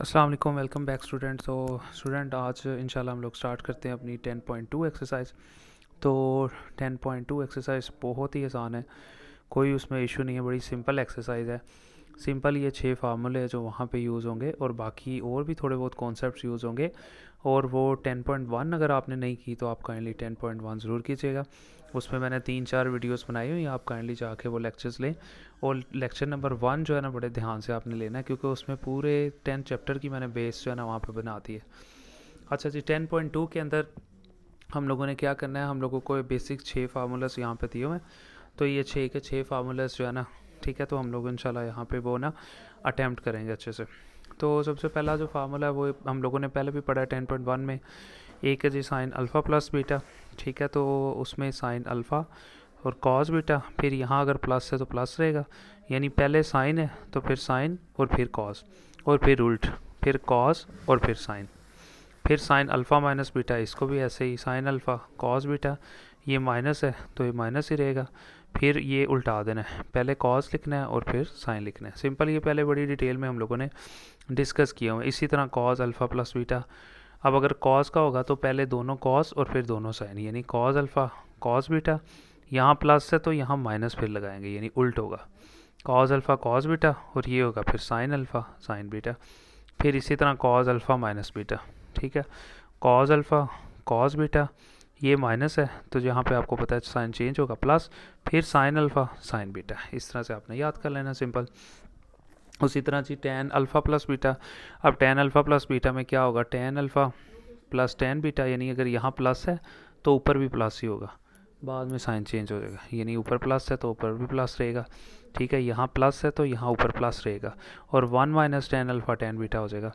अस्सलाम वालेकुम, welcome back student. तो स्टूडेंट आज इंशाल्लाह हम लोग स्टार्ट करते हैं अपनी 10.2 एक्सरसाइज। तो 10.2 एक्सरसाइज बहुत ही आसान है, कोई उसमें इशू नहीं है, बड़ी सिंपल एक्सरसाइज है। सिंपल ये 6 फार्मूले जो वहाँ पे यूज़ होंगे और बाकी और भी थोड़े बहुत कॉन्सेप्ट्स यूज़ होंगे। और वो 10.1 अगर आपने नहीं की तो आप काइंडली 10.1 ज़रूर कीजिएगा। उसमें मैंने 3-4 वीडियोस बनाई हुई हैं, आप काइंडली जाके वो लेक्चर्स लें। और लेक्चर नंबर 1 जो है ना, बड़े ध्यान से आपने लेना है क्योंकि उसमें पूरे 10 चैप्टर की मैंने बेस जो है ना वहाँ पे बना दी है। अच्छा जी, 10.2 के अंदर हम लोगों ने क्या करना है, हम लोगों को बेसिक 6 फार्मूलास यहाँ पे दिए हुए हैं। तो ये 6 के 6 फार्मूलास जो है ना, ठीक है, तो हम लोग इंशाल्लाह यहाँ पे वो ना अटैम्प्ट करेंगे अच्छे से। तो सबसे पहला जो फार्मूला है वो हम लोगों ने पहले भी पढ़ा है 10.1 में। एक है जी साइन अल्फ़ा प्लस बीटा, ठीक है, तो उसमें साइन अल्फ़ा और कॉस बीटा, फिर यहाँ अगर प्लस है तो प्लस रहेगा, यानी पहले साइन है तो फिर साइन और फिर कॉस और फिर उल्ट, फिर कॉस और फिर साइन, फिर साइन अल्फ़ा माइनस बीटा, इसको भी ऐसे ही साइन अल्फ़ा कॉस बीटा, ये माइनस है तो ये माइनस ही रहेगा, फिर ये उल्टा देना है, पहले कॉस लिखना है और फिर साइन लिखना है। सिंपल, ये पहले बड़ी डिटेल में हम लोगों ने डिस्कस किया हुआ है। इसी तरह कॉस अल्फ़ा प्लस बीटा, अब अगर कॉस का होगा तो पहले दोनों कॉस और फिर दोनों साइन, यानी कॉस अल्फ़ा कॉस बीटा, यहाँ प्लस है तो यहाँ माइनस फिर लगाएंगे, यानी उल्ट होगा, कॉस अल्फ़ा कॉस बीटा, और ये होगा फिर साइन अल्फ़ा साइन बीटा, फिर इसी तरह कॉस अल्फ़ा माइनस बीटा, ठीक है, कॉस अल्फ़ा कॉस बीटा, ये माइनस है तो यहाँ पे आपको पता है साइन चेंज होगा प्लस, फिर साइन अल्फ़ा साइन बीटा, इस तरह से आपने याद कर लेना सिंपल। उसी तरह जी टेन अल्फ़ा प्लस बीटा, अब टेन अल्फ़ा प्लस बीटा में क्या होगा, tan alpha plus tan beta, यानी अगर यहाँ प्लस है तो ऊपर भी प्लस ही होगा, बाद में साइन चेंज हो जाएगा, यानी ऊपर प्लस है तो ऊपर भी प्लस रहेगा, ठीक है, यहाँ प्लस है तो यहाँ ऊपर प्लस रहेगा, और one minus tan alpha tan beta हो जाएगा।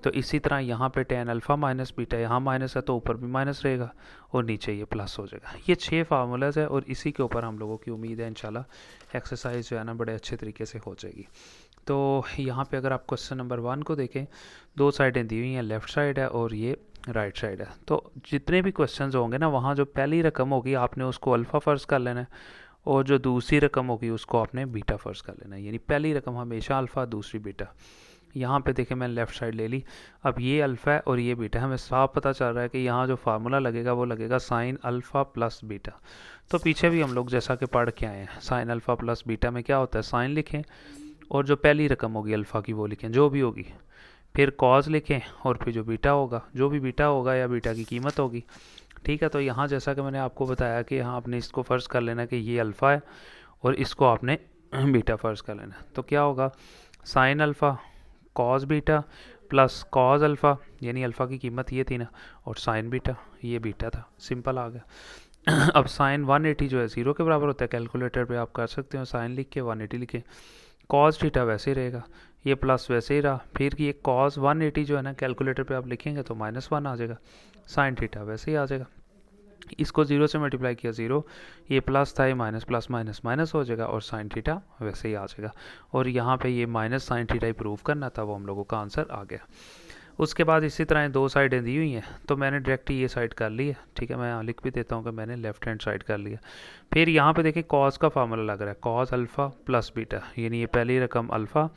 तो इसी तरह यहाँ पे टेन अल्फ़ा माइनस बीटा, यहाँ माइनस है तो ऊपर भी माइनस रहेगा और नीचे ये प्लस हो जाएगा। ये 6 फार्मूलाज है और इसी के ऊपर हम लोगों की उम्मीद है इंशाल्लाह एक्सरसाइज जो है ना बड़े अच्छे तरीके से हो जाएगी। तो यहाँ पे अगर आप क्वेश्चन नंबर 1 को देखें, दो साइडें दी हुई हैं, लेफ़्ट साइड है और ये राइट साइड है। तो जितने भी क्वेश्चंस होंगे ना, वहाँ जो पहली रकम होगी आपने उसको अल्फ़ा फ़र्ज़ कर लेना है, और जो दूसरी रकम होगी उसको आपने बीटा फ़र्ज़ कर लेना है, यानी पहली रकम हमेशा अल्फ़ा, दूसरी बीटा। यहाँ पे देखें मैंने लेफ़्ट साइड ले ली, अब ये अल्फ़ा है और ये बीटा है, हमें साफ पता चल रहा है कि यहाँ जो फार्मूला लगेगा वो लगेगा साइन अल्फ़ा प्लस बीटा। तो पीछे भी हम लोग जैसा कि पढ़ के आए हैं, साइन अल्फ़ा प्लस बीटा में क्या होता है, साइन लिखें और जो पहली रकम होगी अल्फ़ा की वो लिखें जो भी होगी, फिर कॉस लिखें और फिर जो बीटा होगा, जो भी बीटा होगा या बीटा की कीमत होगी, ठीक है। तो यहाँ जैसा कि मैंने आपको बताया कि यहाँ आपने इसको फ़र्ज़ कर लेना कि ये अल्फ़ा है और इसको आपने बीटा फ़र्ज़ कर लेना। तो क्या होगा, sine alpha cos beta plus cos alpha, यानी अल्फ़ा की कीमत ये थी ना, और साइन बीटा, ये बीटा था, सिंपल आ गया। अब साइन 180 जो है 0 के बराबर होता है, कैलकुलेटर पे आप कर सकते हो, साइन लिख के 180 लिखे, कॉस थीटा वैसे ही रहेगा, ये प्लस वैसे ही रहा, फिर ये कॉस 180 जो है ना कैलकुलेटर पे आप लिखेंगे तो -1 आ जाएगा, साइन थीटा वैसे ही आ जाएगा, इसको 0 से मल्टीप्लाई किया 0, ये प्लस था, ये माइनस प्लस माइनस माइनस हो जाएगा और साइन थीटा वैसे ही आ जाएगा। और यहाँ पे ये माइनस साइन थीटा ही प्रूव करना था, वो हम लोगों का आंसर आ गया। उसके बाद इसी तरह दो साइडें दी हुई हैं तो मैंने डायरेक्ट ये साइड कर ली है, ठीक है, मैं यहाँ लिख भी देता हूँ कि मैंने लेफ्ट हैंड साइड कर लिया। फिर यहाँ पे देखिए कॉस का फार्मूला लग रहा है, कॉस अल्फ़ा प्लस बीटा, यानी ये पहली रकम अल्फ़ा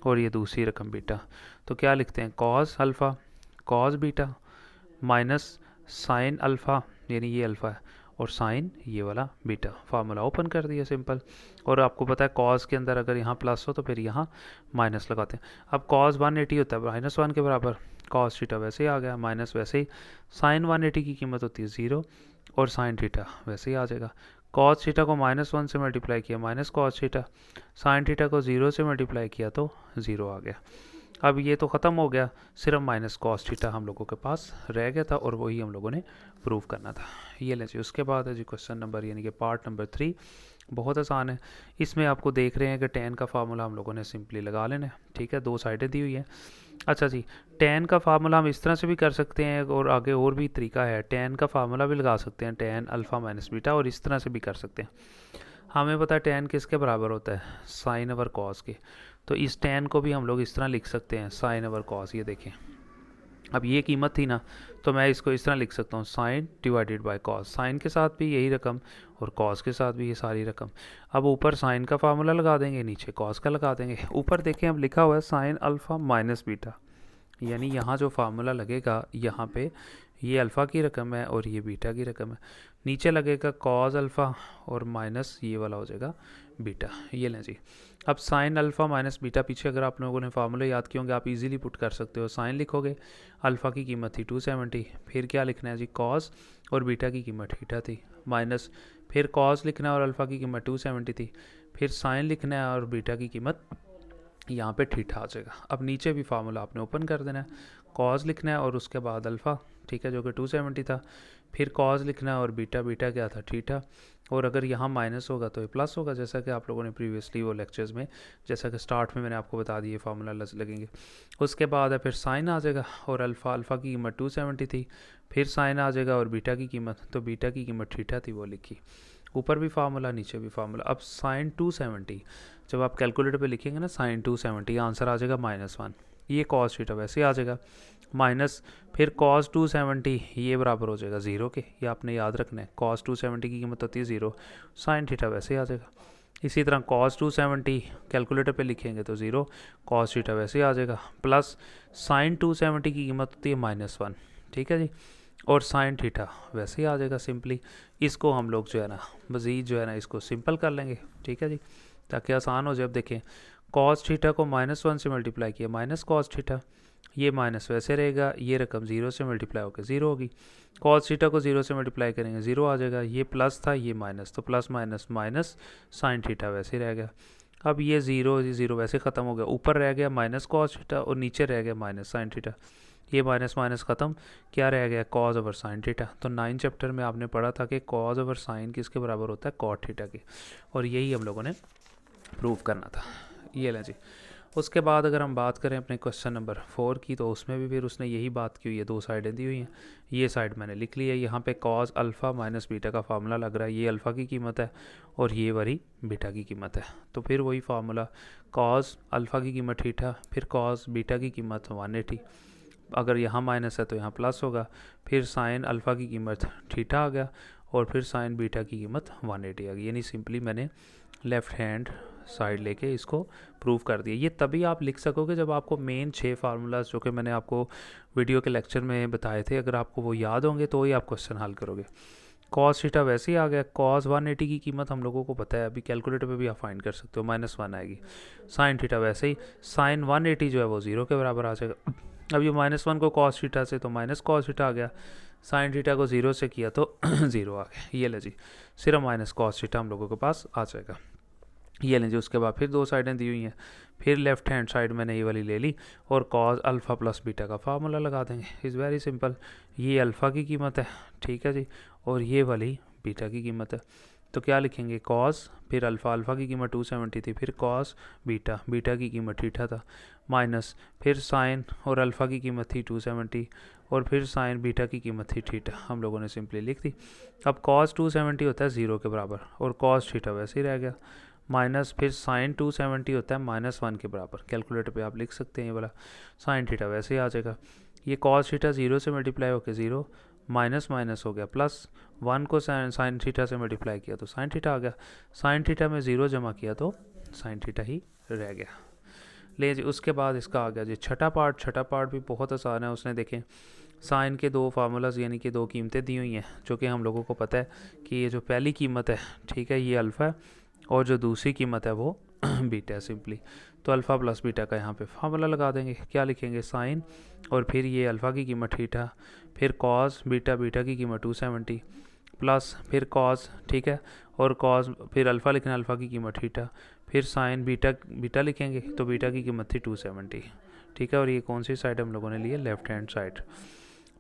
और ये दूसरी रकम बीटा। तो क्या लिखते हैं, cos alpha cos beta minus sine alpha, यानी ये अल्फ़ा है, और साइन ये वाला बीटा। फार्मूला ओपन कर दिया सिंपल। और आपको पता है कॉस के अंदर अगर यहाँ प्लस हो तो फिर यहाँ माइनस लगाते हैं। अब कॉस 180 होता है -1 के बराबर, कॉस थीटा वैसे ही आ गया, माइनस वैसे ही, साइन 180 की कीमत होती है 0 और साइन थीटा वैसे ही आ जाएगा। कॉस थीटा को -1 से मल्टीप्लाई किया minus cos theta, sine theta को 0 से मल्टीप्लाई किया तो 0 आ गया। अब ये तो ख़त्म हो गया, सिर्फ माइनस कॉस थीटा हम लोगों के पास रह गया था और वही हम लोगों ने प्रूव करना था। ये लें जी, उसके बाद है जी क्वेश्चन नंबर यानी कि पार्ट नंबर 3, बहुत आसान है। इसमें आपको देख रहे हैं कि टेन का फार्मूला हम लोगों ने सिंपली लगा लेना है, ठीक है, दो साइडें दी हुई हैं। अच्छा जी, टेन का फार्मूला हम इस तरह से भी कर सकते हैं और आगे और भी तरीका है, टेन का फार्मूला भी लगा सकते हैं, टेन अल्फ़ा माइनस बीटा, और इस तरह से भी कर सकते हैं। हमें पता है टेन किसके बराबर होता है, साइन ओवर कॉस के। तो इस टेन को भी हम लोग इस तरह लिख सकते हैं, साइन ओवर कॉस। ये देखें, अब ये कीमत थी ना, तो मैं इसको इस तरह लिख सकता हूँ, sine divided by cos, sine के साथ भी यही रकम और कॉस के साथ भी ये सारी रकम। अब ऊपर साइन का फार्मूला लगा देंगे, नीचे कॉस का लगा देंगे। ऊपर देखें अब लिखा हुआ है साइन अल्फ़ा माइनस बीटा, यानी यहाँ जो फार्मूला लगेगा यहाँ पे ये अल्फ़ा की रकम है और ये बीटा की रकम है, नीचे लगेगा कॉज अल्फ़ा और माइनस ये वाला हो जाएगा बीटा। ये लें जी। अब साइन अल्फ़ा माइनस बीटा, पीछे अगर आप लोगों ने फार्मूले याद किए होंगे आप इजीली पुट कर सकते हो। साइन लिखोगे, अल्फ़ा की कीमत थी 270, फिर क्या लिखना है जी कॉज, और बीटा की कीमत थीटा थी, माइनस फिर कॉज लिखना है और अल्फ़ा की कीमत 270 थी, फिर साइन लिखना है और बीटा की कीमत यहाँ पे थीटा आ जाएगा। अब नीचे भी फार्मूला आपने ओपन कर देना है, कॉज लिखना है और उसके बाद अल्फ़ा, ठीक है, जो कि 270 था, फिर कॉज लिखना है और बीटा, बीटा क्या था थीटा, और अगर यहाँ माइनस होगा तो ये प्लस होगा, जैसा कि आप लोगों ने प्रीवियसली वो लेक्चर्स में, जैसा कि स्टार्ट में मैंने आपको बता दिए फार्मूला लगेंगे। उसके बाद है फिर साइन आ जाएगा और अल्फ़ा की कीमत 270 थी, फिर साइन आ जाएगा और बीटा की कीमत, तो बीटा की कीमत थीटा थी वो लिखी, ऊपर भी फार्मूला नीचे भी फार्मूला। अब साइन 270 जब आप कैलकुलेटर पे लिखेंगे ना साइन 270, आंसर आ जाएगा -1, ये कॉस थीटा वैसे आ जाएगा माइनस, फिर कॉस 270 ये बराबर हो जाएगा 0 के, ये आपने याद रखना है, कॉस 270 की कीमत होती है 0, साइन थीटा वैसे आ जाएगा। इसी तरह कॉस 270 कैलकुलेटर पे लिखेंगे तो 0, कॉस थीटा वैसे आ जाएगा, प्लस साइन 270 की कीमत होती है -1, ठीक है जी, और साइन थीटा वैसे ही आ जाएगा सिंपली। इसको हम लोग जो है ना मज़ीद जो है ना इसको सिंपल कर लेंगे, ठीक है जी, ताकि आसान हो जाए। अब देखें कॉस थीटा को -1 से मल्टीप्लाई किया, माइनस कॉस थीटा, ये माइनस वैसे रहेगा, ये रकम 0 से मल्टीप्लाई होकर 0 होगी, कॉस थीटा को 0 से मल्टीप्लाई करेंगे 0 आ जाएगा, ये प्लस था ये माइनस, तो plus minus minus sine theta वैसे रह गया। अब ये 0 वैसे ख़त्म हो गया, ऊपर रह गया माइनस कॉस थीटा और नीचे रह गया माइनस साइन थीटा, ये माइनस माइनस ख़त्म, क्या रह गया कॉज ओवर साइन थीटा। तो 9 चैप्टर में आपने पढ़ा था कि कॉज ओवर साइन किसके बराबर होता है, कॉट थीटा के, और यही हम लोगों ने प्रूव करना था। ये लें जी। उसके बाद अगर हम बात करें अपने क्वेश्चन नंबर 4 की, तो उसमें भी फिर उसने यही बात की हुई है, दो साइडें दी हुई हैं, ये साइड मैंने लिख ली है, यहाँ पे कॉज अल्फ़ा माइनस बीटा का फार्मूला लग रहा है, ये अल्फ़ा की कीमत है और ये वाली बीटा की कीमत है, तो फिर वही फार्मूला कॉज अल्फ़ा की कीमत थीटा, फिर कॉज बीटा की कीमत 180, अगर यहाँ माइनस है तो यहाँ प्लस होगा, फिर साइन अल्फ़ा की कीमत थीटा आ गया और फिर साइन बीटा की कीमत 180 आ गई, यानी सिंपली मैंने लेफ़्ट हैंड साइड लेके इसको प्रूव कर दिया। ये तभी आप लिख सकोगे जब आपको मेन 6 फार्मूलाज जो कि मैंने आपको वीडियो के लेक्चर में बताए थे, अगर आपको वो याद होंगे तो ही आप क्वेश्चन हल करोगे। कॉस थीटा वैसे ही आ गया, कॉस 180 की कीमत हम लोगों को पता है, अभी कैलकुलेटर पे भी आप फाइंड कर सकते हो, -1 आएगी, साइन थीटा वैसे ही, साइन 180 जो है वो 0 के बराबर आ जाएगा। अब ये -1 को कॉस थीटा से तो माइनस कॉस थीटा आ गया, साइन थीटा को 0 से किया तो 0 आ गया, ये ले जी, सिर्फ माइनस कॉस थीटा हम लोगों के पास आ जाएगा। ये लें जी। उसके बाद फिर दो साइडें दी हुई हैं, फिर लेफ्ट हैंड साइड मैंने ये वाली ले ली और कॉज अल्फ़ा प्लस बीटा का फार्मूला लगा देंगे, इज़ वेरी सिंपल, ये अल्फ़ा की कीमत है, ठीक है जी, और ये वाली बीटा की कीमत है, तो क्या लिखेंगे कॉस, फिर अल्फ़ा की कीमत 270 थी, फिर कॉस बीटा की कीमत थीटा था, माइनस फिर साइन और अल्फ़ा की कीमत थी 270 और फिर साइन बीटा की कीमत थी थीटा, हम लोगों ने सिंपली लिख दी। अब कॉस 270 होता है 0 के बराबर और कॉस थीटा वैसे ही रह गया, माइनस फिर साइन 270 होता है -1 के बराबर, कैलकुलेटर पे आप लिख सकते हैं ये वाला, साइन थीटा वैसे ही आ जाएगा, ये कॉस थीटा 0 से मल्टीप्लाई होकर 0, माइनस माइनस हो गया प्लस, 1 को साइन थीटा से मल्टीप्लाई किया तो साइन थीटा आ गया, साइन थीटा में 0 जमा किया तो साइन थीटा ही रह गया। ले जी। उसके बाद इसका आ गया जी छठा पार्ट भी बहुत आसान है, उसने देखें साइन के दो फार्मूलाज यानी कि दो कीमतें दी हुई हैं, जो कि हम लोगों को पता है कि ये जो पहली कीमत है, ठीक है, ये अल्फ़ा है और जो दूसरी कीमत है वो बीटा है सिंपली, तो अल्फ़ा प्लस बीटा का यहाँ पे फार्मूला लगा देंगे, क्या लिखेंगे साइन और फिर ये अल्फ़ा की कीमत थीटा, फिर कॉस बीटा की कीमत 270 प्लस फिर कॉस, ठीक है, और कॉस फिर अल्फ़ा लिखना, अल्फ़ा की कीमत थीटा, फिर साइन बीटा लिखेंगे तो बीटा की कीमत थी 270, ठीक है, और ये कौन सी साइड हम लोगों ने ली है, लेफ्ट हैंड साइड।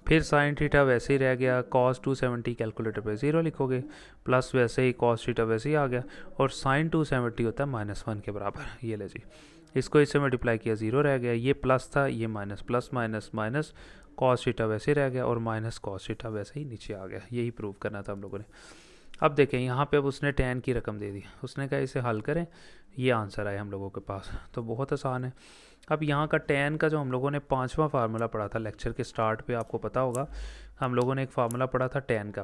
फिर साइन थीटा वैसे ही रह गया, कॉस 270 कैलकुलेटर पे 0 लिखोगे, प्लस वैसे ही कॉस थीटा वैसे ही आ गया और साइन 270 होता है -1 के बराबर, ये ले जी, इसको इससे मल्टीप्लाई किया 0 रह गया, ये प्लस था ये minus, plus minus minus, cos theta वैसे ही रह गया और माइनस कॉस थीटा वैसे ही नीचे आ गया, यही प्रूव करना था हम लोगों ने। अब देखें यहाँ पे अब उसने tan की रकम दे दी, उसने कहा इसे हल करें, ये आंसर आए हम लोगों के पास, तो बहुत आसान है। अब यहाँ का tan का जो हम लोगों ने 5वां फार्मूला पढ़ा था लेक्चर के स्टार्ट पे, आपको पता होगा हम लोगों ने एक फार्मूला पढ़ा था tan का,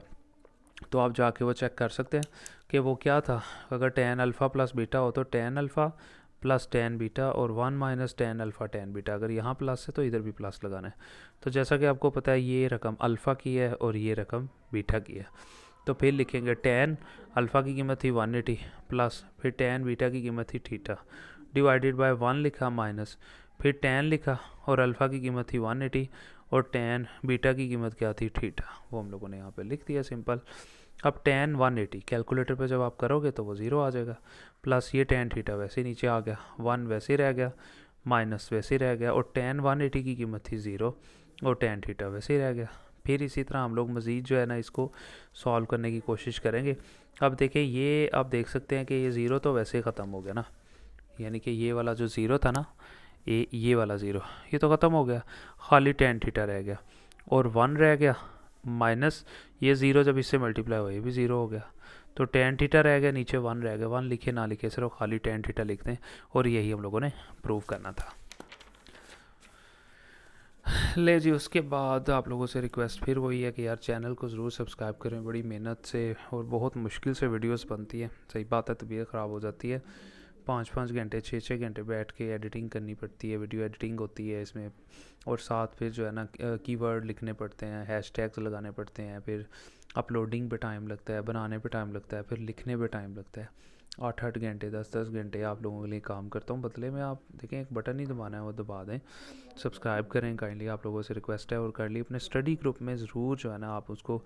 तो आप जाके वो चेक कर सकते हैं कि वो क्या था, अगर tan अल्फ़ा प्लस बीटा हो तो tan alpha plus tan beta और 1 minus tan alpha tan beta. अगर यहाँ प्लस है तो इधर भी प्लस लगाना है। तो जैसा कि आपको पता है ये रकम अल्फ़ा की है और ये रकम बीटा की है। तो फिर लिखेंगे टेन अल्फ़ा की कीमत थी 180 प्लस फिर टेन बीटा की कीमत थी थीटा डिवाइडेड बाय 1 लिखा माइनस फिर टेन लिखा और अल्फ़ा की कीमत थी 180 और टेन बीटा की कीमत क्या थी थीटा, वो हम लोगों ने यहाँ पे लिख दिया सिंपल। अब टेन 180 कैलकुलेटर पे जब आप करोगे तो वो ज़ीरो आ जाएगा, प्लस ये टेन थीटा वैसे नीचे आ गया, 1 वैसे रह गया, माइनस वैसे रह गया और टेन 180 की कीमत थी ज़ीरो और टेन थीटा वैसे ही रह गया। फिर इसी तरह हम लोग मज़ीद जो है ना इसको सॉल्व करने की कोशिश करेंगे। अब देखें ये आप देख सकते हैं कि ये ज़ीरो तो वैसे ही ख़त्म हो गया ना, यानी कि ये वाला जो ज़ीरो था ना, ये वाला ज़ीरो ये तो ख़त्म हो गया, खाली टेन थीटा रह गया और 1 रह गया, माइनस ये ज़ीरो जब इससे मल्टीप्लाई हुआ ये भी ज़ीरो हो गया, तो टेन थीटा रह गया, नीचे 1 रह गया। 1 लिखे ना लिखे सिर्फ खाली टेन थीटा लिख दें और यही हम लोगों ने प्रूव करना था। ले जी, उसके बाद आप लोगों से रिक्वेस्ट फिर वही है कि यार चैनल को ज़रूर सब्सक्राइब करें। बड़ी मेहनत से और बहुत मुश्किल से वीडियोस बनती है, सही बात है, तबीयत ख़राब हो जाती है। 5-5 घंटे 6-6 घंटे बैठ के एडिटिंग करनी पड़ती है, वीडियो एडिटिंग होती है इसमें, और साथ फिर जो है ना कीवर्ड लिखने पड़ते हैं, हैशटैग्स लगाने पड़ते हैं, फिर अपलोडिंग पे टाइम लगता है, बनाने पे टाइम लगता है, फिर लिखने पे टाइम लगता है। 8-8 घंटे 10-10 घंटे आप लोगों के लिए काम करता हूँ, बदले में आप देखें एक बटन ही दबाना है, वो दबा दें, सब्सक्राइब करें काइंडली, आप लोगों से रिक्वेस्ट है। और कर ली अपने स्टडी ग्रुप में ज़रूर जो है ना आप उसको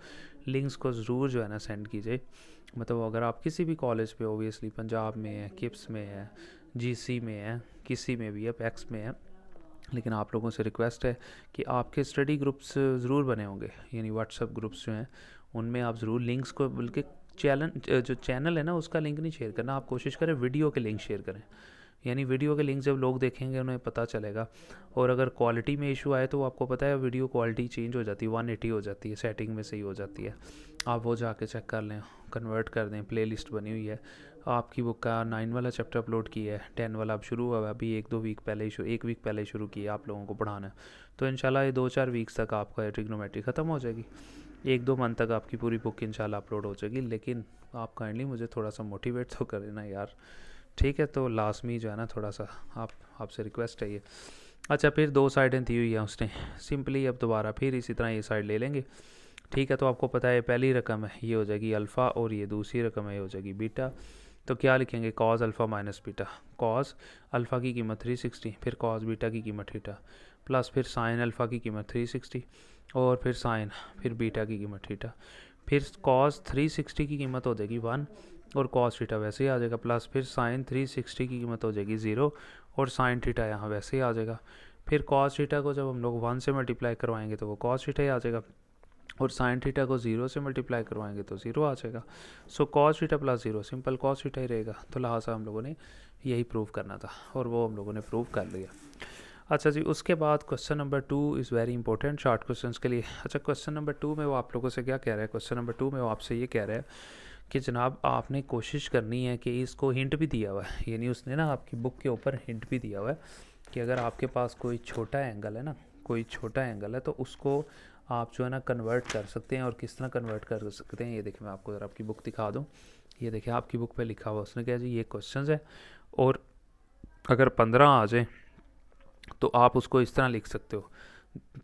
लिंक्स को ज़रूर जो है ना सेंड कीजिए। मतलब अगर आप किसी भी कॉलेज पे ओबियसली पंजाब में है, किप्स में है, जीसी में है, किसी में भी है, पैक्स में है, लेकिन आप लोगों से रिक्वेस्ट है कि आपके स्टडी ग्रुप्स ज़रूर बने होंगे, यानी व्हाट्सएप ग्रुप्स जो हैं उनमें आप ज़रूर लिंक्स को, बल्कि जो चैनल है ना उसका लिंक नहीं शेयर करना, आप कोशिश करें वीडियो के लिंक शेयर करें, यानी वीडियो के लिंक जब लोग देखेंगे उन्हें पता चलेगा। और अगर क्वालिटी में इशू आए तो आपको पता है वीडियो क्वालिटी चेंज हो जाती है, 180 हो जाती है, सेटिंग में सही हो जाती है, आप वो जाके चेक कर लें, कन्वर्ट कर दें। प्लेलिस्ट बनी हुई है, आपकी बुक का 9 वाला चैप्टर अपलोड किया है, 10 वाला अब शुरू हुआ है, अभी 1-2 वीक पहले ही 1 वीक पहले शुरू किया आप लोगों को पढ़ाना। तो इंशाल्लाह ये 2-4 वीक्स तक आपका ट्रिग्नोमेट्री ख़त्म हो जाएगी, 1-2 मंथ तक आपकी पूरी बुक इंशाल्लाह अपलोड हो जाएगी। लेकिन आप काइंडली मुझे थोड़ा सा मोटिवेट तो करें ना यार, ठीक है? तो लाजमी जो है ना थोड़ा सा आपसे रिक्वेस्ट है ये। अच्छा, फिर 2 साइडें दी हुई हैं उसने, सिंपली अब दोबारा फिर इसी तरह ये साइड ले लेंगे, ठीक है? तो आपको पता है पहली रकम है ये हो जाएगी अल्फ़ा और ये दूसरी रकम है ये हो जाएगी बीटा। तो क्या लिखेंगे, cos alpha minus beta, cos alpha की कीमत 360 फिर कॉस बीटा की कीमत थीटा प्लस फिर साइन अल्फ़ा की कीमत 360 और फिर साइन फिर बीटा की कीमत थीटा, फिर कॉस 360 की कीमत हो जाएगी 1 और कॉस थीटा वैसे ही आ जाएगा, प्लस फिर साइन 360 की कीमत हो जाएगी 0 और साइन थीटा यहाँ वैसे ही आ जाएगा। फिर कॉस थीटा को जब हम लोग 1 से मल्टीप्लाई करवाएंगे तो वो कॉस थीटा ही आ जाएगा और साइन थीटा को 0 से मल्टीप्लाई करवाएंगे तो 0 आ जाएगा। So cos theta plus 0 simple cos theta ही रहेगा। तो लिहाजा हम लोगों ने यही प्रूव करना था और वो हम लोगों ने प्रूव कर लिया। अच्छा जी, उसके बाद question number 2 is very important short questions के लिए। अच्छा, क्वेश्चन नंबर 2 में वो आप लोगों से क्या कह रहा है, क्वेश्चन नंबर 2 में वो आपसे ये कह रहा है कि जनाब आपने कोशिश करनी है कि इसको हिंट भी दिया हुआ है, यानी उसने ना आपकी बुक के ऊपर हिंट भी दिया हुआ है कि अगर आपके पास कोई छोटा एंगल है ना, कोई छोटा एंगल है तो उसको आप जो है ना कन्वर्ट कर सकते हैं। और किस तरह कन्वर्ट कर सकते हैं ये देखिए, मैं आपको ज़रा आपकी बुक दिखा दूँ। ये देखिए आपकी बुक पे लिखा हुआ, उसने कहा जी ये क्वेश्चंस है और अगर 15 आ जाए तो आप उसको इस तरह लिख सकते हो,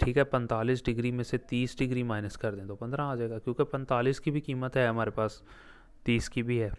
ठीक है? 45 डिग्री में से 30 डिग्री माइनस कर दें तो 15 आ जाएगा, क्योंकि 45 की भी कीमत है हमारे पास, 30 की भी है।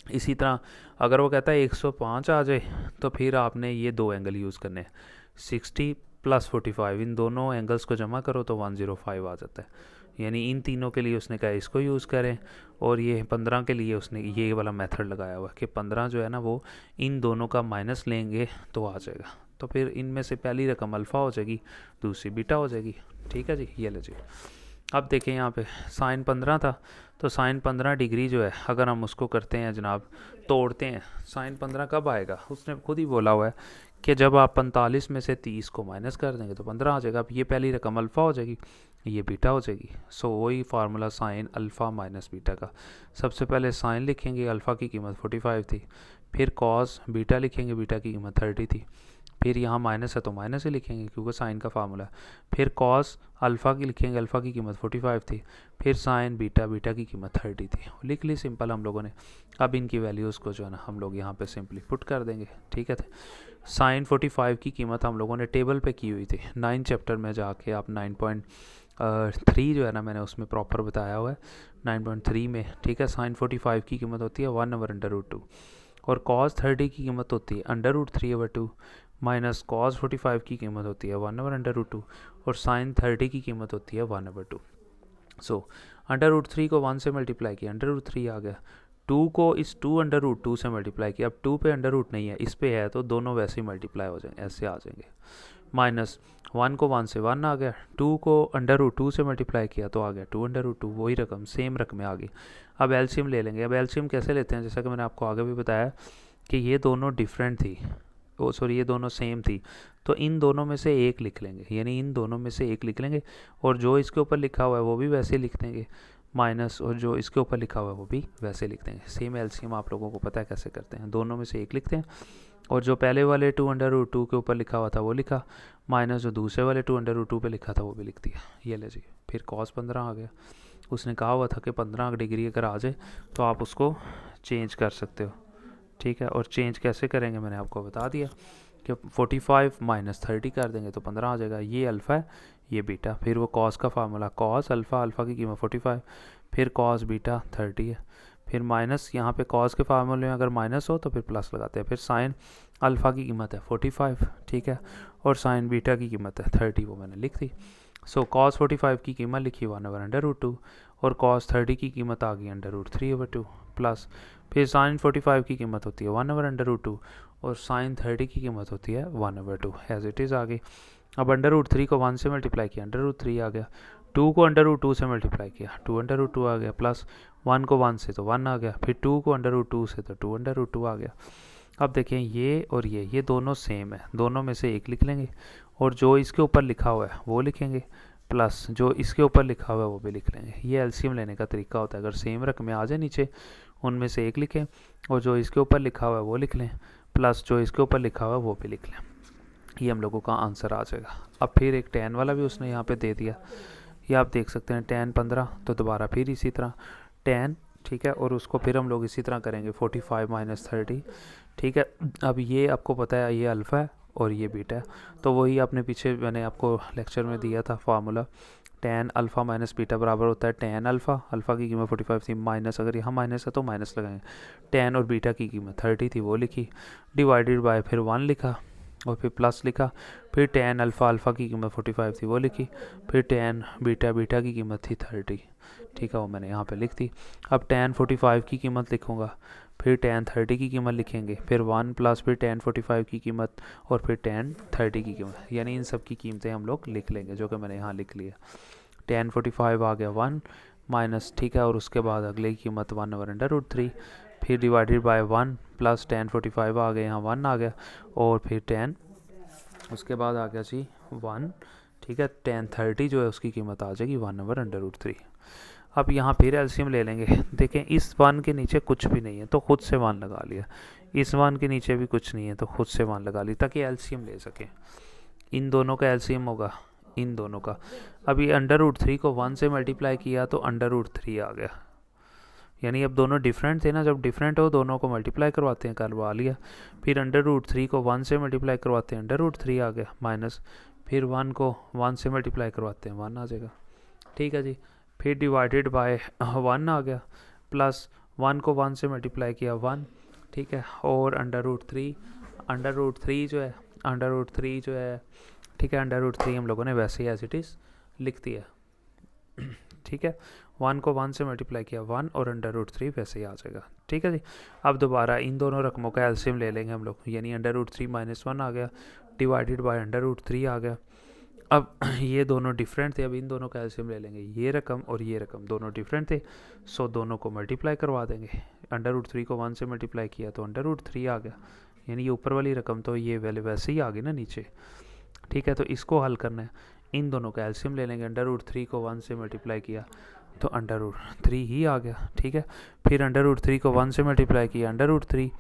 इसी तरह अगर वो कहता है 105 आ जाए तो फिर आपने ये 2 एंगल यूज़ करने हैं, 60 प्लस 45, इन दोनों एंगल्स को जमा करो तो 105 आ जाता है। यानी इन तीनों के लिए उसने कहा इसको यूज़ करें, और ये 15 के लिए उसने ये वाला मेथड लगाया हुआ कि 15 जो है ना वो इन दोनों का माइनस लेंगे तो आ जाएगा। तो फिर इनमें से पहली रकम अल्फ़ा हो जाएगी, दूसरी बीटा हो जाएगी, ठीक है जी? ये ले जी। अब देखें यहाँ पे साइन 15 था, तो साइन 15 डिग्री जो है अगर हम उसको करते हैं जनाब, तोड़ते हैं, साइन 15 कब आएगा? उसने खुद ही बोला हुआ है कि जब आप 45 में से 30 को माइनस कर देंगे तो 15 आ जाएगा। अब ये पहली रकम अल्फ़ा हो जाएगी, ये बीटा हो जाएगी। सो वही formula sine alpha minus beta का, सबसे पहले साइन लिखेंगे, अल्फ़ा की कीमत 45 थी, फिर कॉस बीटा लिखेंगे, बीटा की कीमत 30 थी, फिर यहाँ माइनस है तो माइनस ही लिखेंगे क्योंकि साइन का फार्मूला है। फिर कॉस अल्फ़ा की लिखेंगे, अल्फ़ा की कीमत 45 थी। फिर साइन बीटा, बीटा की कीमत 30 थी। लिख ली सिंपल हम लोगों ने। अब इनकी वैल्यूज़ को जो है ना हम लोग यहाँ पे सिंपली पुट कर देंगे, ठीक है। साइन 45 की कीमत हम लोगों ने टेबल पे की हुई थी 9 चैप्टर में जाके। आप 9.3 जो है ना मैंने उसमें प्रॉपर बताया हुआ है 9.3 में, ठीक है। साइन 45 की कीमत होती है 1/√2 और कॉस 30 की कीमत होती है √3/2 माइनस कॉस 45 की कीमत होती है 1/√2 और साइन 30 की कीमत होती है 1/2। सो √3 को 1 से मल्टीप्लाई किया, √3 आ गया। 2 को इस 2/2 से मल्टीप्लाई किया। अब 2 पे √ नहीं है, इस पे है तो दोनों वैसे ही मल्टीप्लाई हो जाएंगे, ऐसे आ जाएंगे। माइनस 1 को 1 से 1 आ गया। 2 को √2 से मल्टीप्लाई किया तो आ गया 2/2, वही रकम, सेम रकमें आ गई। अब एलसीएम ले लेंगे। अब एलसीएम कैसे लेते हैं, जैसा कि मैंने आपको आगे भी बताया कि ये दोनों डिफरेंट थी, सॉरी ये दोनों सेम थी, तो इन दोनों में से एक लिख लेंगे, यानी इन दोनों में से एक लिख लेंगे और जो इसके ऊपर लिखा हुआ है वो भी वैसे लिख देंगे, माइनस और जो इसके ऊपर लिखा हुआ है वो भी वैसे लिख देंगे। सेम एलसीएम आप लोगों को पता है कैसे करते हैं, दोनों में से एक लिखते हैं और जो पहले वाले 2/2 के ऊपर लिखा हुआ था वो लिखा, माइनस जो दूसरे वाले 2/2 पे लिखा था वो भी लिख दिया। ये ले जी, फिर cos 15 आ गया। उसने कहा हुआ था कि 15 डिग्री अगर आ जाए तो आप उसको चेंज कर सकते हो, ठीक है। और चेंज कैसे करेंगे मैंने आपको बता दिया कि 45 माइनस 30 कर देंगे तो 15 आ जाएगा। ये अल्फ़ा है, ये बीटा। फिर वो कॉस का फार्मूला, कॉस अल्फ़ा, अल्फ़ा की कीमत 45, फिर कॉस बीटा 30 है। फिर माइनस, यहाँ पे कॉस के फार्मूले में अगर माइनस हो तो फिर प्लस लगाते हैं। फिर साइन अल्फ़ा की कीमत है 45, ठीक है, और साइन बीटा की कीमत है 30, वो मैंने लिख दी। सो कॉस 45 की कीमत लिखी 1/√2 और कॉस 30 की कीमत आ गई √3/2 प्लस फिर साइन 45 की कीमत होती है 1/√2 और साइन 30 की कीमत होती है 1/2, एज इट इज़ आ गई। अब √3 को 1 से मल्टीप्लाई किया, √3 आ गया। 2 को √2 से मल्टीप्लाई किया, 2/2 आ गया, प्लस 1 को 1 से तो 1 आ गया, फिर 2 को √2 से तो 2/2 आ गया। अब देखें ये और ये दोनों सेम है, दोनों में से एक लिख लेंगे और जो इसके ऊपर लिखा हुआ है वो लिखेंगे, प्लस जो इसके ऊपर लिखा हुआ है वो भी लिख लेंगे। ये एलसीएम लेने का तरीका होता है। अगर सेम रकमें आ जाए नीचे, उनमें से एक लिखें और जो इसके ऊपर लिखा हुआ है वो लिख लें, प्लस जो इसके ऊपर लिखा हुआ है वो भी लिख लें। ये हम लोगों का आंसर आ जाएगा। अब फिर एक tan वाला भी उसने यहाँ पे दे दिया, ये आप देख सकते हैं tan 15, तो दोबारा फिर इसी तरह tan, ठीक है, और उसको फिर हम लोग इसी तरह करेंगे 45 माइनस 30, ठीक है। अब ये आपको पता है ये अल्फ़ा है और ये बीटा है, तो वही आपने पीछे मैंने आपको लेक्चर में दिया था formula, tan alpha minus beta बराबर होता है tan अल्फ़ा, अल्फ़ा की कीमत 45 थी, माइनस, अगर यहाँ माइनस है तो माइनस लगाएंगे, tan और बीटा की कीमत 30 थी वो लिखी, डिवाइडेड बाय फिर 1 लिखा और फिर प्लस लिखा, फिर tan अल्फ़ा, अल्फ़ा की कीमत 45 थी वो लिखी, फिर tan बीटा, बीटा की कीमत थी 30, ठीक है, वो मैंने यहाँ पे लिख दी। अब tan 45 की कीमत लिखूँगा, फिर tan 30 की कीमत लिखेंगे, फिर 1 प्लस फिर tan 45 की कीमत और फिर tan 30 की कीमत, यानी इन सब की कीमतें हम लोग लिख लेंगे, जो कि मैंने यहाँ लिख लिया। tan 45 आ गया 1 माइनस, ठीक है, और उसके बाद अगले की कीमत 1/√3, फिर डिवाइडेड बाय 1 प्लस tan 45 आ गया, यहाँ 1 आ गया, और फिर tan, उसके बाद आ गया जी 1, ठीक है। tan 30 जो है उसकी कीमत आ जाएगी 1/√3। अब यहाँ फिर एलसीएम ले लेंगे। देखें इस 1 के नीचे कुछ भी नहीं है तो खुद से 1 लगा लिया, इस 1 के नीचे भी कुछ नहीं है तो खुद से 1 लगा ली, ताकि एलसीएम ले सकें। इन दोनों का एलसीएम होगा इन दोनों का। अभी √3 को 1 से मल्टीप्लाई किया तो √3 आ गया, यानी अब दोनों डिफरेंट थे ना, जब डिफरेंट हो दोनों को मल्टीप्लाई करवाते हैं, करवा लिया। फिर √3 को 1 से मल्टीप्लाई करवाते हैं, √3 आ गया, माइनस फिर 1 को 1 से मल्टीप्लाई करवाते हैं, 1 आ जाएगा, ठीक है जी। फिर डिवाइडेड बाय 1 आ गया, प्लस 1 को 1 से मल्टीप्लाई किया 1, ठीक है, और √3 जो है, ठीक है, √3 हम लोगों ने वैसे ही एज इट इज़ लिख दिया, ठीक है। 1 को 1 से मल्टीप्लाई किया 1 और √3 वैसे ही आ जाएगा, ठीक है जी। अब दोबारा इन दोनों रकमों का एलसीएम ले लेंगे हम लोग, यानी √3 माइनस 1 आ गया, डिवाइडेड बाय √3 आ गया। अब ये दोनों डिफरेंट थे, अब इन दोनों का एलसीएम ले लेंगे, ये रकम और ये रकम दोनों डिफरेंट थे, सो दोनों को मल्टीप्लाई करवा देंगे। √3 को 1 से मल्टीप्लाई किया तो √3 आ गया, यानी ये ऊपर वाली रकम तो ये वैसे ही आ गई ना नीचे, ठीक है। तो इसको हल करना है, इन दोनों का एलसीएम ले लेंगे। √3 को 1 से मल्टीप्लाई किया तो √3 ही आ गया, ठीक है। फिर √3 को 1 से मल्टीप्लाई किया, √3,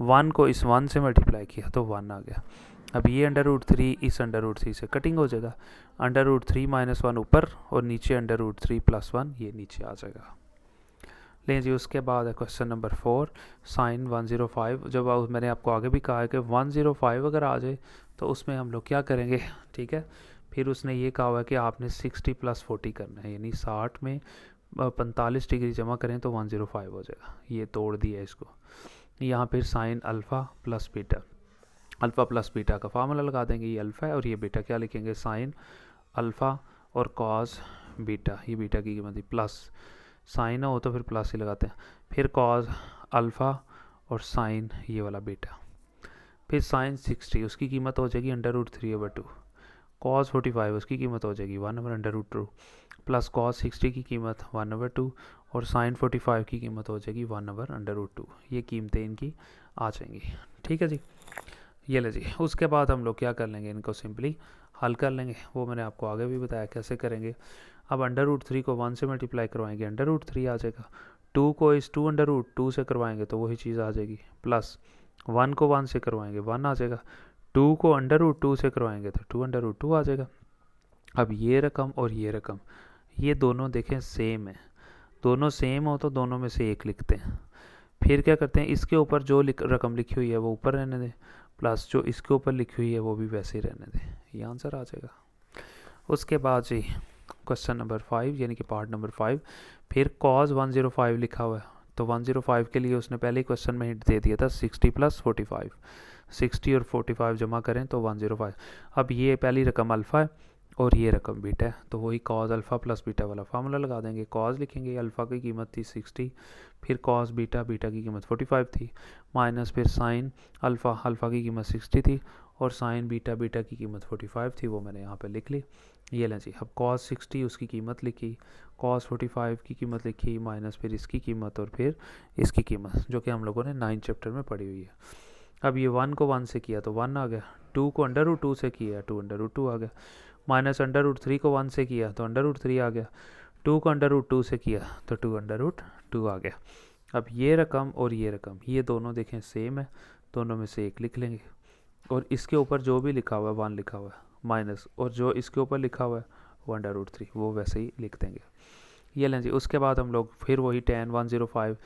1 को इस 1 से मल्टीप्लाई किया तो 1 आ गया, अब ये √3 इस √3 से कटिंग हो जाएगा, √3 - 1 ऊपर और नीचे √3 + 1 ये नीचे आ जाएगा। लें जी, उसके बाद है क्वेश्चन नंबर 4, साइन 105। जब मैंने आपको आगे भी कहा है कि 105 अगर आ जाए तो उसमें हम लोग क्या करेंगे, ठीक है। फिर उसने ये कहा हुआ है कि आपने 60 + 40 करना है, यानी 60 में 45 डिग्री जमा करें तो 105 हो जाएगा। ये तोड़ दिया इसको। यहाँ फिर sine alpha + beta, alpha + beta का फार्मूला लगा देंगे। ये अल्फ़ा है और ये बीटा, क्या लिखेंगे, साइन अल्फ़ा और कॉस बीटा। ये बीटा की कीमत थी, प्लस साइन हो तो फिर प्लस ही लगाते हैं। फिर कॉस अल्फ़ा और साइन ये वाला बीटा। फिर साइन 60 उसकी कीमत हो जाएगी √3/2। कॉस 45 उसकी कीमत हो जाएगी 1/√2 प्लस कॉस 60 की कीमत 1/2 और साइन 45 की कीमत हो जाएगी 1/√2। ये कीमतें इनकी आ जाएंगी, ठीक है जी। ये ले जी, उसके बाद हम लोग क्या कर लेंगे, इनको सिंपली हल कर लेंगे। वो मैंने आपको आगे भी बताया कैसे करेंगे। अब √3 को 1 से मल्टीप्लाई करवाएंगे, √3 आ जाएगा। 2 को इस 2/2 से करवाएंगे तो वही चीज़ आ जाएगी, प्लस 1 को 1 से करवाएंगे 1 आ जाएगा। 2 को √2 से करवाएंगे तो 2/2 आ जाएगा। अब ये रकम और ये रकम, ये दोनों देखें सेम है, दोनों सेम हो तो दोनों में से एक लिखते हैं। फिर क्या करते हैं, इसके ऊपर जो रकम लिखी हुई है वो ऊपर रहने दें, प्लस जो इसके ऊपर लिखी हुई है वो भी वैसे ही रहने दें। ये आंसर आ जाएगा। उसके बाद जी क्वेश्चन नंबर 5 यानी कि पार्ट नंबर 5, फिर कॉस 105 लिखा हुआ है तो 105 के लिए उसने पहले ही क्वेश्चन में हिंट दे दिया था 60 + 45। 60 और 45 जमा करें तो 105। अब ये पहली रकम अल्फ़ा है और ये रकम बीटा है, तो वही कॉस अल्फ़ा + बीटा वाला फार्मूला लगा देंगे। कॉस लिखेंगे, अल्फ़ा की कीमत थी 60, फिर कॉस बीटा, बीटा की कीमत 45 थी, माइनस फिर साइन अल्फ़ा, अल्फ़ा की कीमत 60 थी और साइन बीटा, बीटा की कीमत 45 थी, वो मैंने यहाँ पे लिख ली। ये लें जी, अब कॉस 60 उसकी कीमत लिखी, कॉस 45 की कीमत लिखी, माइनस फिर इसकी कीमत और फिर इसकी कीमत, जो कि हम लोगों ने 9 चैप्टर में पढ़ी हुई है। अब ये 1 को 1 से किया तो 1 आ गया, 2 को √2 से किया 2/2 आ गया, माइनस √3 को 1 से किया तो √3 आ गया, 2 को √2 से किया तो 2/2 आ गया। अब ये रकम और ये रकम, ये दोनों देखें सेम है, दोनों में से एक लिख लेंगे और इसके ऊपर जो भी लिखा हुआ है 1 लिखा हुआ है, माइनस और जो इसके ऊपर लिखा हुआ है 1/3 वो वैसे ही लिख देंगे। ये लें जी, उसके बाद हम लोग फिर वही tan 105,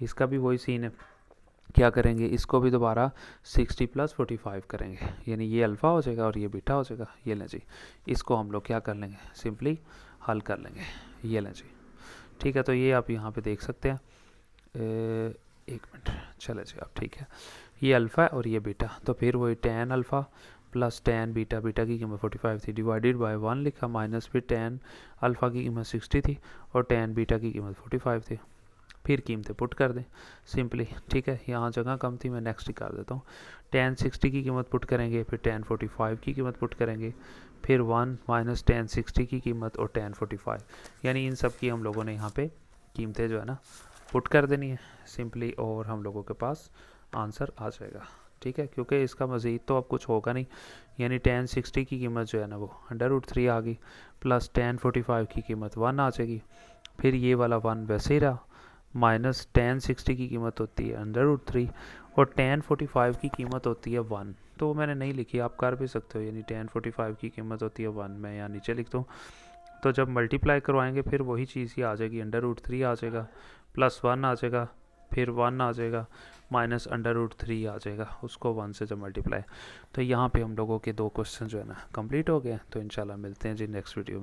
इसका भी वही सीन है। क्या करेंगे, इसको भी दोबारा 60 + 45 करेंगे, यानी ये अल्फ़ा हो जाएगा और ये बीटा हो जाएगा। ये लें जी, इसको हम लोग क्या कर लेंगे, सिंपली हल कर लेंगे। ये लें जी, ठीक है। तो ये आप यहाँ पे देख सकते हैं, एक मिनट, चले जी आप, ठीक है। ये अल्फ़ा है और ये बीटा, तो फिर वही tan alpha + tan beta, beta की कीमत 45 थी, डिवाइडेड बाय 1 लिखा, माइनस फिर tan अल्फ़ा की कीमत 60 थी और tan बीटा की कीमत 45 थी। फिर कीमतें पुट कर दें सिंपली, ठीक है। यहाँ जगह कम थी, मैं नेक्स्ट ही कर देता हूँ। tan 60 की कीमत पुट करेंगे, फिर tan 45 की कीमत पुट करेंगे, फिर 1 माइनस tan 60 की कीमत और tan 45, यानी इन सब की हम लोगों ने यहाँ पे कीमतें जो है ना पुट कर देनी है सिंपली, और हम लोगों के पास आंसर आ जाएगा, ठीक है। क्योंकि इसका मज़ीद तो अब कुछ होगा नहीं, यानी tan 60 की कीमत जो है ना वो √3 आ गई, प्लस tan 45 की कीमत 1 आ जाएगी, फिर ये वाला 1 वैसे ही रहा, माइनस tan 60 की कीमत होती है √3 और tan 45 की कीमत होती है 1। तो मैंने नहीं लिखी, आप कर भी सकते हो, यानी tan 45 की कीमत होती है 1, मैं यहाँ नीचे लिखता हूँ। तो जब मल्टीप्लाई करवाएंगे फिर वही चीज़ ही आ जाएगी, √3 आ जाएगा, प्लस 1 आ जाएगा, फिर 1 आ जाएगा, माइनस √3 आ जाएगा, उसको 1 से जब मल्टीप्लाई। तो यहाँ पे हम लोगों के 2 क्वेश्चन जो है ना कंप्लीट हो गए। तो इंशाल्लाह मिलते हैं जी नेक्स्ट वीडियो में।